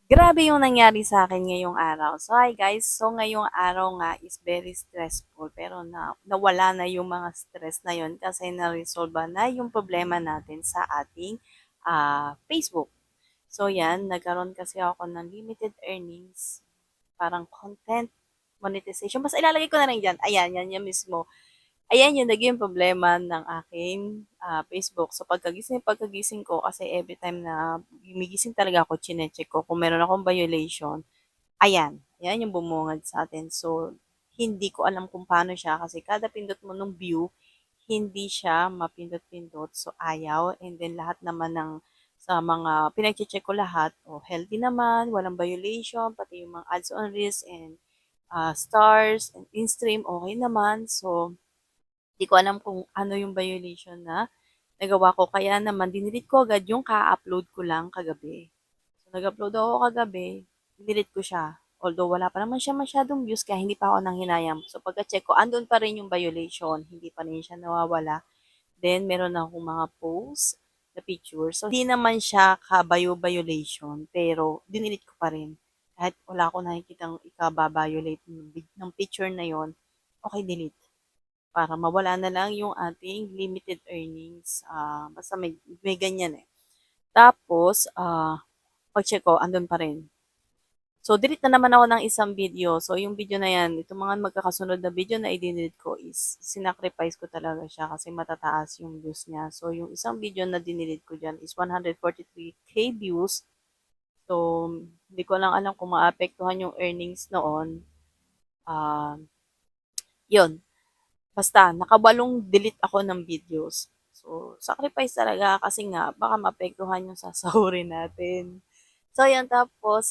Grabe yung nangyari sa akin ngayong araw. So, hi guys. So, ngayong araw nga is very stressful. Pero nawala na yung mga stress na yun kasi na-resolve na yung problema natin sa ating Facebook. So, yan. Nagkaroon kasi ako ng limited earnings. Parang content monetization. Basta ilalagay ko na lang dyan. Ayan, yan yung mismo. Ayan yung naging problema ng aking Facebook. So pagkagising ko, kasi every time na gumigising talaga ako, chinecheck ko kung meron akong violation. Ayan yung bumungad sa atin. So, hindi ko alam kung paano siya kasi kada pindot mo ng view, hindi siya mapindot-pindot. So, ayaw. And then, lahat naman sa mga pinag-check ko lahat, healthy naman, walang violation, pati yung mga ads on risk and stars and in-stream, okay naman. So, di ko alam kung ano yung violation na nagawa ko. Kaya naman, dinilit ko agad yung ka-upload ko lang kagabi. So, nag-upload ako kagabi, dinilit ko siya. Although wala pa naman siya masyadong views, kaya hindi pa ako nang hinayang. So, pagka-check ko, andun pa rin yung violation. Hindi pa rin siya nawawala. Then, meron akong mga posts na picture. So, hindi naman siya ka-violation, pero dinilit ko pa rin. Kahit wala akong nakikitang ika-violate ng picture na yon, okay, delete para mawala na lang yung ating limited earnings. Basta may ganyan eh. Tapos, pag-check ko, andun pa rin. So, delete na naman ako ng isang video. So, yung video na yan, itong mga magkakasunod na video na i-delete ko is sinacrifice ko talaga siya kasi matataas yung views niya. So, yung isang video na dinelete ko dyan is 143k views. So, hindi ko lang alam kung maapektuhan yung earnings noon. Yun, basta, nakabalong delete ako ng videos. So, sacrifice talaga kasi nga, baka maapektuhan yung sasahurin natin. So, yan. Tapos,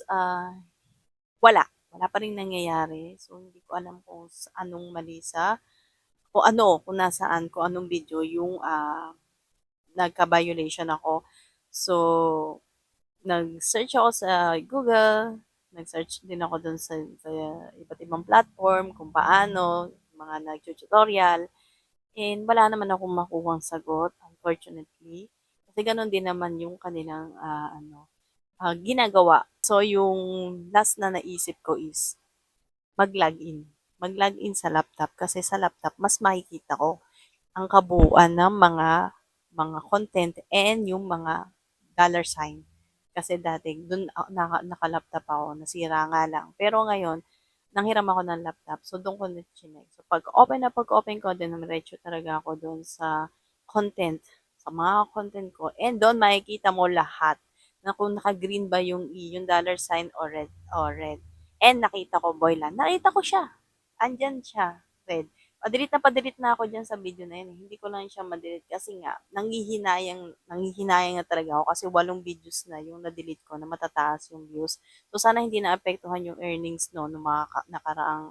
wala. Wala pa rin nangyayari. So, hindi ko alam kung anong mali kung nasaan, kung anong video yung nagka-violation ako. So, nag-search ako sa Google, nag-search din ako dun sa iba't ibang platform kung paano, mga nag-tutorial. And wala naman akong makuhang sagot, unfortunately. Kasi gano'n din naman yung kanilang ginagawa. So, yung last na naisip ko is mag-login. Mag-login sa laptop kasi sa laptop mas makikita ko ang kabuuan ng mga content and yung mga dollar sign. Kasi dati dun naka-laptop ako, nasira nga lang. Pero ngayon, nanghiram ako ng laptop. So, doon ko na chinek. So, pag-open ko, din diretso talaga ako doon sa content, sa mga content ko. And doon makikita mo lahat na kung naka-green ba yung dollar sign or red, And nakita ko Boylan. Nakita ko siya. Andyan siya, red. Pa-delete na ako dyan sa video na yun. Hindi ko lang siya ma-delete kasi nga, nanghihinayang na talaga ako kasi 8 videos na yung na-delete ko na matataas yung views. So, sana hindi naapektuhan yung earnings no, ng mga nakaraang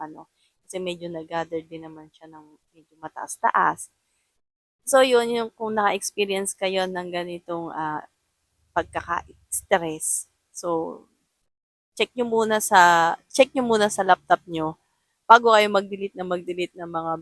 kasi medyo nag-gather din naman siya ng medyo mataas-taas. So, yun yung kung naka-experience kayo ng ganitong pagkaka-stress. So, check nyo muna sa laptop nyo bago kayo mag-delete ng mga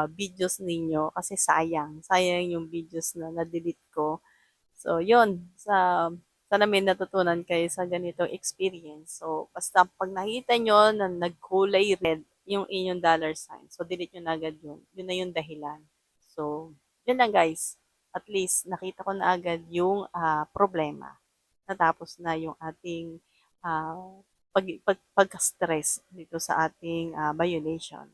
videos ninyo kasi sayang yung videos na na-delete ko. So, yun, sana may natutunan kayo sa ganitong experience. So, basta pag nakita nyo na nagkulay red yung inyong dollar sign, so delete nyo na agad yun. Yun na yung dahilan. So, yun lang guys. At least, nakita ko na agad yung problema. Natapos na yung ating pagka-stress dito sa ating violation.